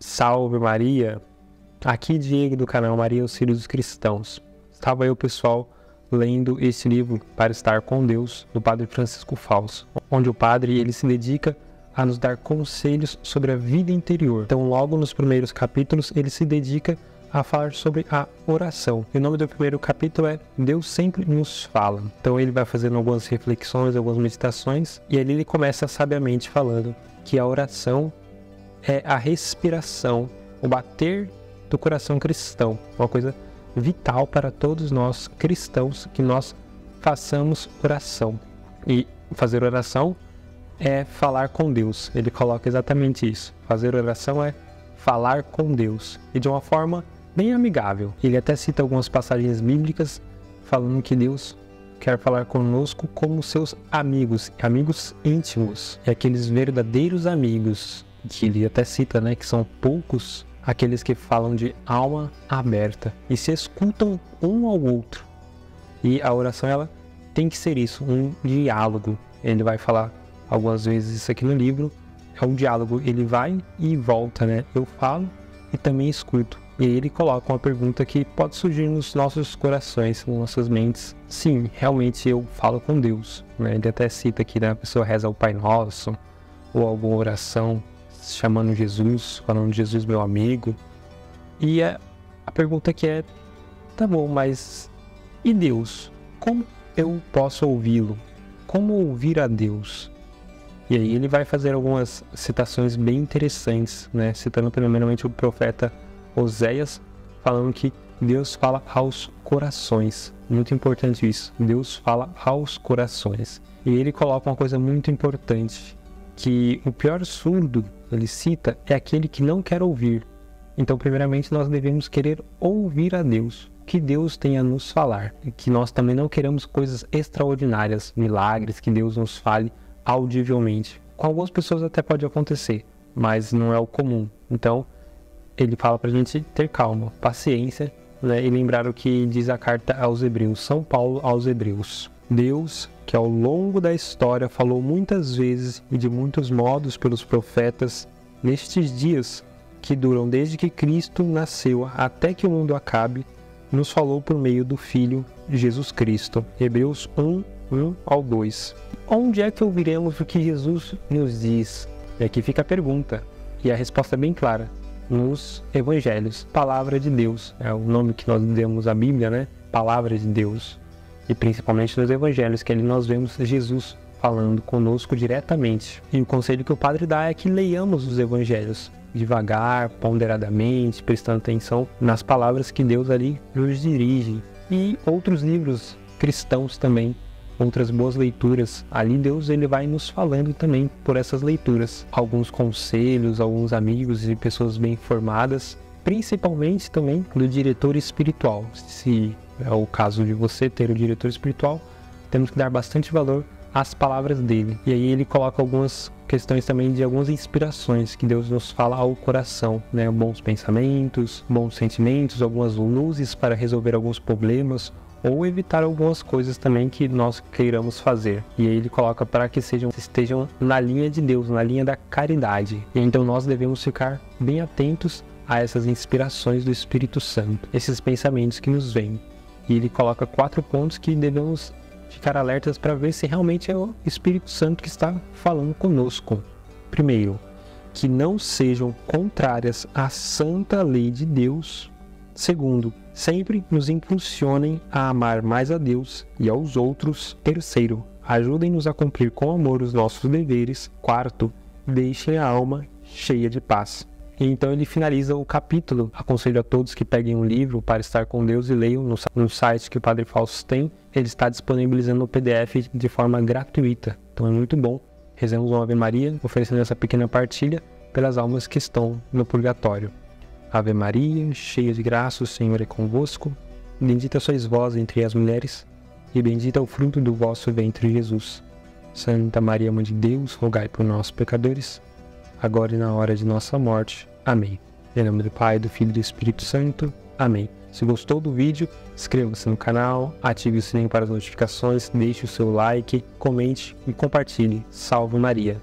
Salve Maria! Aqui Diego do canal Maria Auxílio dos Cristãos. Estava eu, pessoal, lendo esse livro Para Estar com Deus, do Padre Francisco Fausto, onde o padre ele se dedica a nos dar conselhos sobre a vida interior. Então, logo nos primeiros capítulos, ele se dedica a falar sobre a oração. E o nome do primeiro capítulo é Deus Sempre Nos Fala. Então, ele vai fazendo algumas reflexões, algumas meditações, e ali ele começa sabiamente falando que a oração é a respiração, o bater do coração cristão, uma coisa vital para todos nós cristãos, que nós façamos oração. E fazer oração é falar com Deus. Ele coloca exatamente isso. Fazer oração é falar com Deus. E de uma forma bem amigável. Ele até cita algumas passagens bíblicas falando que Deus quer falar conosco como seus amigos, amigos íntimos. E aqueles verdadeiros amigos, que ele até cita, né, que são poucos aqueles que falam de alma aberta e se escutam um ao outro. E a oração, ela tem que ser isso, um diálogo. Ele vai falar algumas vezes isso aqui no livro, é um diálogo, ele vai e volta, né? Eu falo e também escuto. E aí ele coloca uma pergunta que pode surgir nos nossos corações, nas nossas mentes. Sim, realmente eu falo com Deus, né? Ele até cita aqui, né? A pessoa reza o Pai Nosso, ou alguma oração chamando Jesus, falando de Jesus meu amigo. E a pergunta que é, tá bom, mas e Deus? Como eu posso ouvi-lo? Como ouvir a Deus? E aí ele vai fazer algumas citações bem interessantes, né? Citando primeiramente o profeta Oséias, falando que Deus fala aos corações. Muito importante isso. Deus fala aos corações. E ele coloca uma coisa muito importante, que o pior surdo, ele cita, é aquele que não quer ouvir. Então, primeiramente, nós devemos querer ouvir a Deus, que Deus tem a nos falar, e que nós também não queremos coisas extraordinárias, milagres, que Deus nos fale audivelmente. Com algumas pessoas até pode acontecer, mas não é o comum. Então, ele fala pra gente ter calma, paciência, né, e lembrar o que diz a carta aos Hebreus, São Paulo aos Hebreus. Deus, que ao longo da história falou muitas vezes e de muitos modos pelos profetas, nestes dias que duram desde que Cristo nasceu até que o mundo acabe, nos falou por meio do Filho Jesus Cristo. Hebreus 1 ao 2. Onde é que ouviremos o que Jesus nos diz? E aqui fica a pergunta, e a resposta é bem clara. Nos Evangelhos. Palavra de Deus é o nome que nós demos à Bíblia, né? Palavra de Deus. E principalmente nos Evangelhos, que ali nós vemos Jesus falando conosco diretamente. E o conselho que o padre dá é que leiamos os Evangelhos devagar, ponderadamente, prestando atenção nas palavras que Deus ali nos dirige. E outros livros cristãos também, outras boas leituras. Ali Deus ele vai nos falando também por essas leituras. Alguns conselhos, alguns amigos e pessoas bem informadas, principalmente também do diretor espiritual. Se é o caso de você ter o diretor espiritual, temos que dar bastante valor às palavras dele. E aí ele coloca algumas questões também de algumas inspirações que Deus nos fala ao coração, né? Bons pensamentos, bons sentimentos, algumas luzes para resolver alguns problemas ou evitar algumas coisas também que nós queiramos fazer. E aí ele coloca para que estejam na linha de Deus, na linha da caridade. E então nós devemos ficar bem atentos a essas inspirações do Espírito Santo, esses pensamentos que nos vêm. E ele coloca 4 pontos que devemos ficar alertas para ver se realmente é o Espírito Santo que está falando conosco. Primeiro, que não sejam contrárias à santa lei de Deus. Segundo, sempre nos impulsionem a amar mais a Deus e aos outros. Terceiro, ajudem-nos a cumprir com amor os nossos deveres. Quarto, deixem a alma cheia de paz. E então ele finaliza o capítulo. Aconselho a todos que peguem um livro Para Estar com Deus e leiam no site que o Padre Fausto tem. Ele está disponibilizando o PDF de forma gratuita. Então é muito bom. Rezemos uma Ave Maria, oferecendo essa pequena partilha pelas almas que estão no purgatório. Ave Maria, cheia de graça, o Senhor é convosco. Bendita sois vós entre as mulheres, e bendito é o fruto do vosso ventre, Jesus. Santa Maria, Mãe de Deus, rogai por nós, pecadores, agora e na hora de nossa morte. Amém. Em nome do Pai, do Filho e do Espírito Santo. Amém. Se gostou do vídeo, inscreva-se no canal, ative o sininho para as notificações, deixe o seu like, comente e compartilhe. Salve Maria!